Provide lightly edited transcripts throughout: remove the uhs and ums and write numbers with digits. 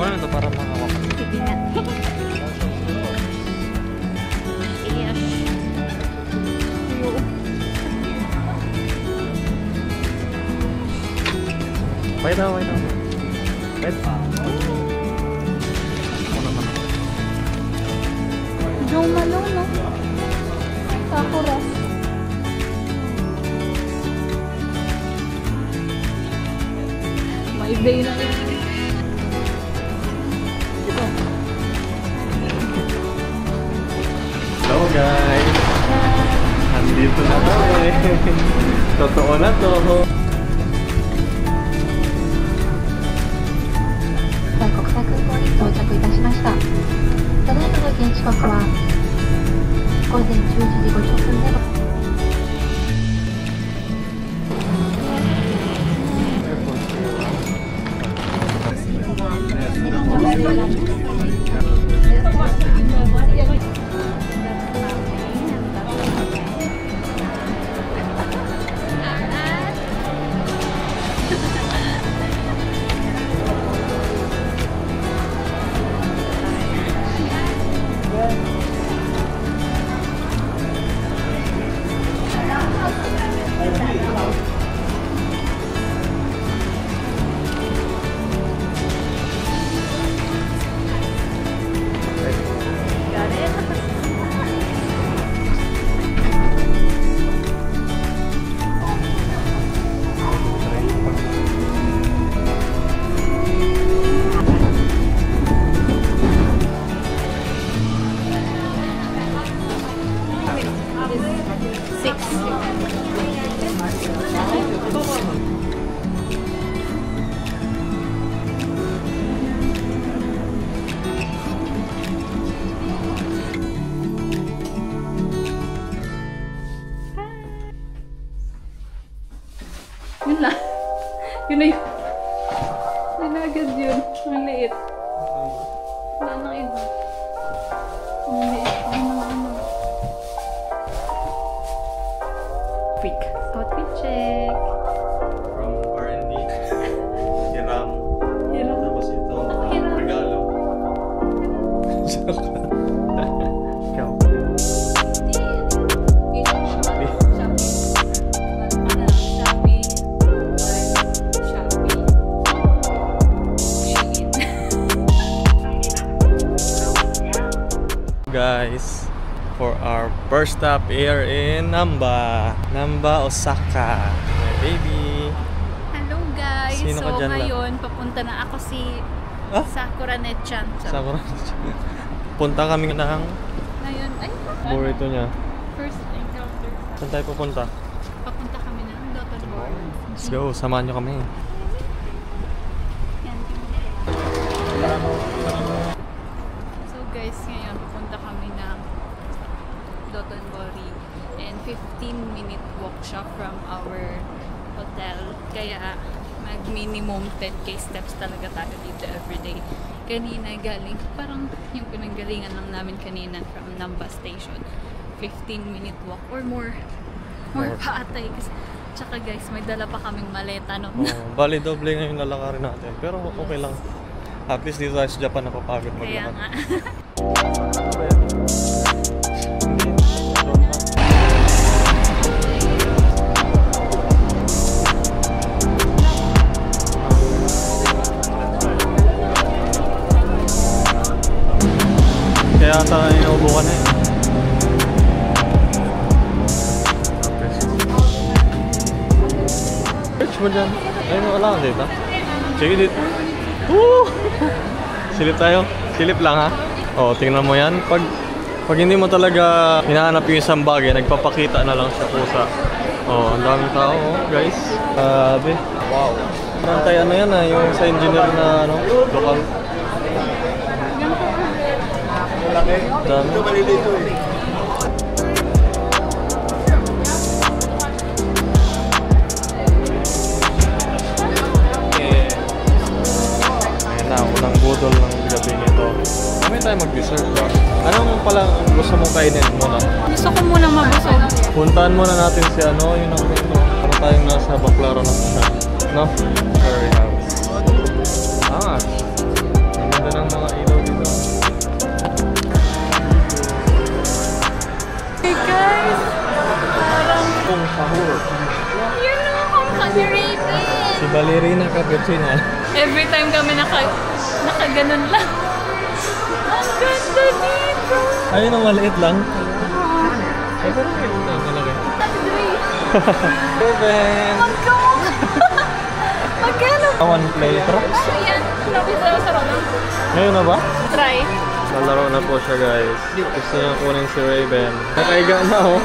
Ano ito para makawakan? Sige nga. Yes. Wait daw. Wait. Yung malong, no? Sakura. May day na yun. Hello guys! Nandito na kami! Totoo na to! 国際空港に到着いたしました。ただいまの現地刻は午前10時50分でございます。Yun lang. Yun na yun. Yun na agad yun. Ang liit. Wala nang iba. Ang liit. Ano. Freak. Outfit check. From R&D. Hiram. Hiram. Tapos ito. Hiram. Regalo. Ikaw. Guys, for our first stop here in Namba, Osaka. My baby. Hello guys! Sino ka So dyan, ngayon, papunta na ako si Sakura Net-chan. Sakura. Punta kami ng Ngayon, ay, burrito niya. first encounter. Saan tayo pupunta? Papunta kami ng Doton Board. Let's go, samahan nyo kami. Yan. So guys, ngayon pupunta kami ng Dotonbori and 15-minute walk siya from our hotel. Kaya mag-minimum 10k steps talaga tayo dito everyday. Kanina galing, parang yung pinanggalingan lang namin kanina from Namba Station. 15-minute walk or more pa atay. Tsaka guys, may dala pa kaming maleta no. Bali, doble ngayon lalakarin natin. Pero okay lang. At least dito tayo sa Japan napapagod Kaya maglakad. nga. Kaya ata inaubo ka na eh. Search mo dyan. Ayun, wala ka dito. Sige dito. Woo! Silip tayo. Silip lang ha. O, tingnan mo yan. Pag hindi mo talaga hinahanap yung isang bagay, nagpapakita na lang siya kusa. O, ang daming tao guys. Grabe. Wow. Parang tayo ano yan yung sa engineer na lokal. Dami. Ito malilito eh. Ayan na, unang budol ng gabi nito. Kami tayo mag-dessert ba? Anong pala gusto mong kainin muna? Gusto ko munang mabusog. Puntahan muna natin si yun ang menu. Para tayong nasa Baclaran na siya. No? Curry house. Ah, Ganda ng mga ilaw dito. Hey guys! Kung sahur. Yun o, kung ka-Raven! Si Ballerina Cappuccina. Every time kami nakaganon lang. Ang ganda dito! Ayun ang maliit lang. Ay, pero maliit lang talaga. Ruben! Magkano? One play trucks. Ayan, lapit na sarap lang. Ngayon na ba? Try. Nalaro na po siya guys. Gusto niya kunin si Raven. Nakaiga na oh.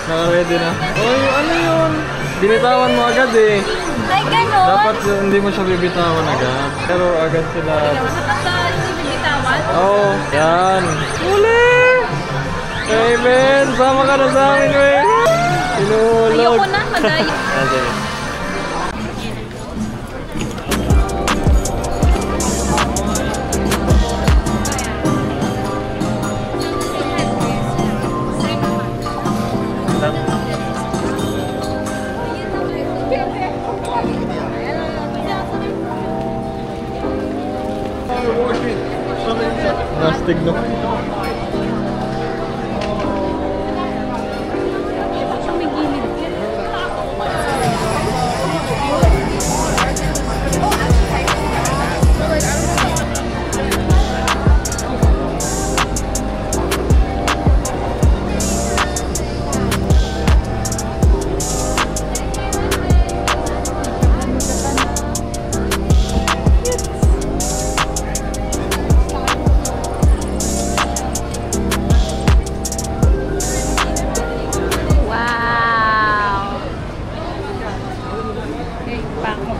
Naka-ready na. Oy, ano yun? Binitawan mo agad eh. Ay, gano'n? Dapat hindi mo siya bibitawan agad. Pero agad sila. Nakasaan si bibitawan? Oh, yan. Uli! Raven, sama ka na sa amin, Raven. Sinulog. Ayoko na, madayo. Ah, sige. Plastic no? May gilid.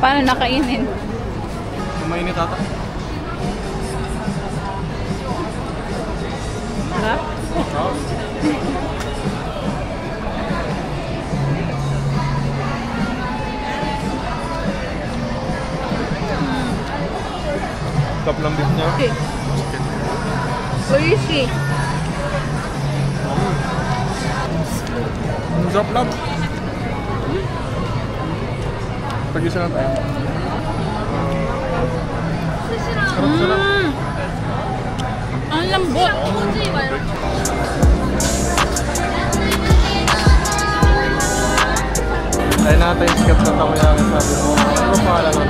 Paano nakainin? Mainit ata. Sarap? Oh. Top ng beef niya. Oishi. Ang sarap lang. Pag-isa na tayo. Sarap-sarap. Ang lambot. Ay natin sikat sa takoyaki sabi mo. Ano pangalan mo?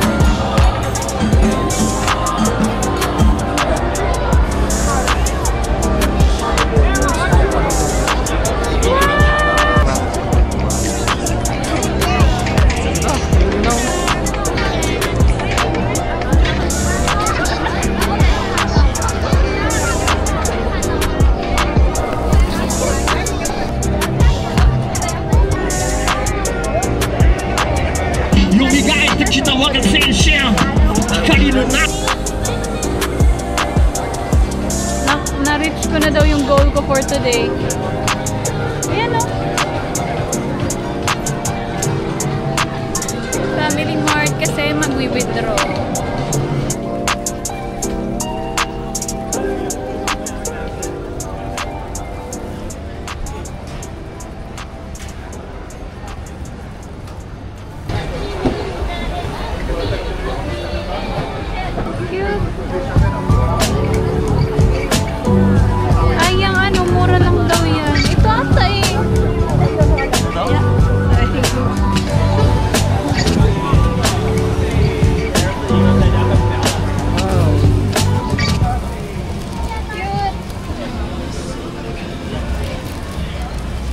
Na-reach ko na daw yung goal ko for today. Ayan o. Family Mart kasi mag-withdraw. Ay, yung ano, mura lang daw yan. Ito ata eh. Cute.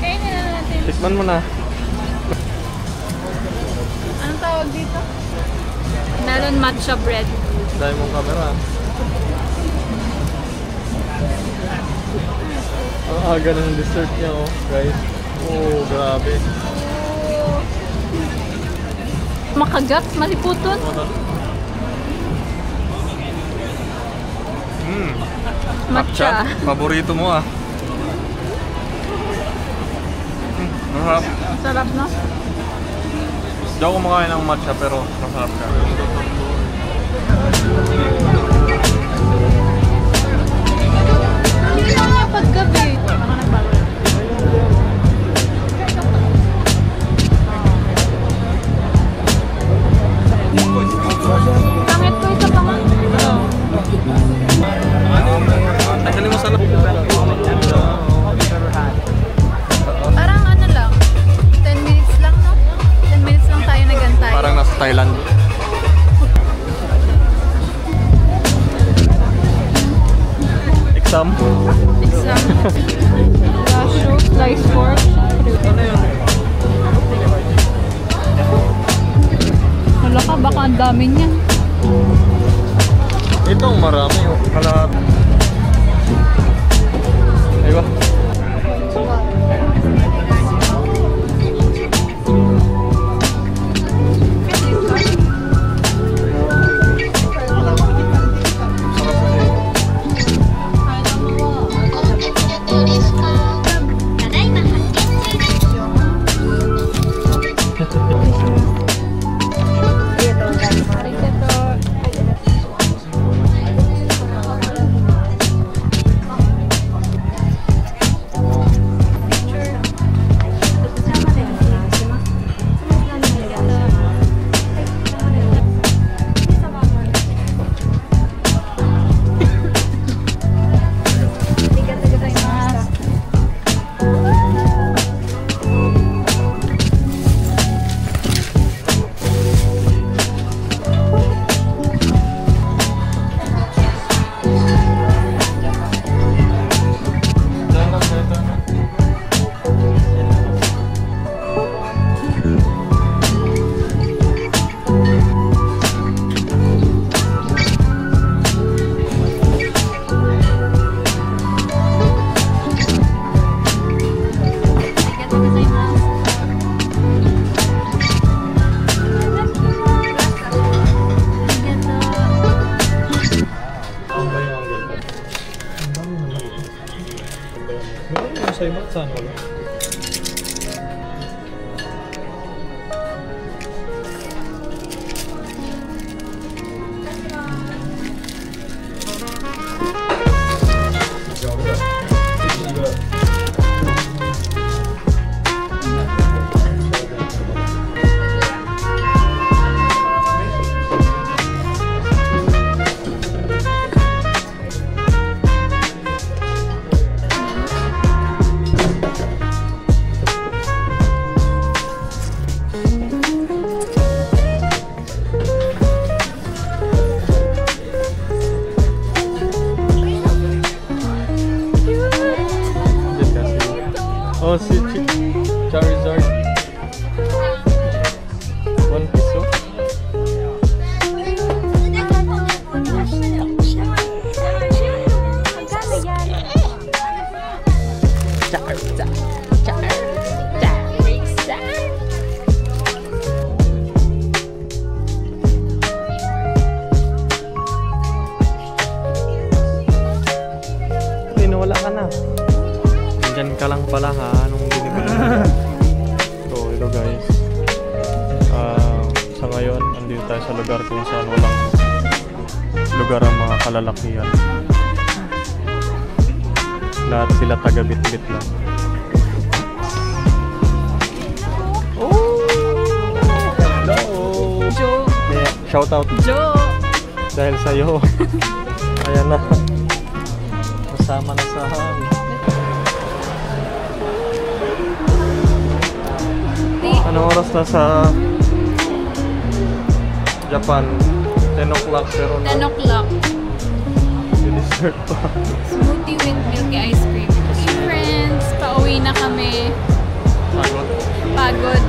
Kainin na natin. Tikman mo na. Anong tawag dito? Melon matcha bread. Dahil mong camera. Ang aga ng dessert niya oh, guys. Oh, grabe. Makagat, maliputon. Matcha. Paborito mo ah. Masarap. Sarap, no? Hindi ako kumakain ng matcha pero masarap ka. Hindi lang nga paggabi. Pangit ko isa pa nga. Exam. Exam. Lasho, slice pork. Ano yun? Wala ka, baka ang dami niyan. Ito marami yung kalat. Aywa. Sa iba, saan wala? Oh, si Charizard. 1 piso. Wala ka na. Diyan ka lang pala ha, nung binibili mo. So, hello guys. Sa ngayon, andito tayo sa lugar kung saan walang lugar ang mga kalalakihan. Lahat sila taga-bit-bit lang. Oh! Hello! Joe! Yeah, shout out. Joe! Dahil sa'yo. Ayan na. Kasama na sa anong oras na sa Japan? 10 o'clock pero 10 o'clock. dessert pa. Smoothie with milky ice cream. Friends, pauwi na kami. Pagod. Pagod.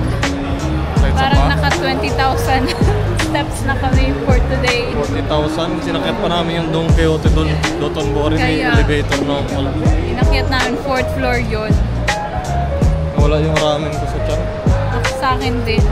Kahit sa Parang pa. naka 20,000 steps na kami for today. 40,000. Sinakit pa namin yung Don Quixote doon. Dotonbori may Kaya- elevator na wala. Inakyat namin 4th floor yun. Wala yung ramen ko sa tiyan. Ako sa akin din.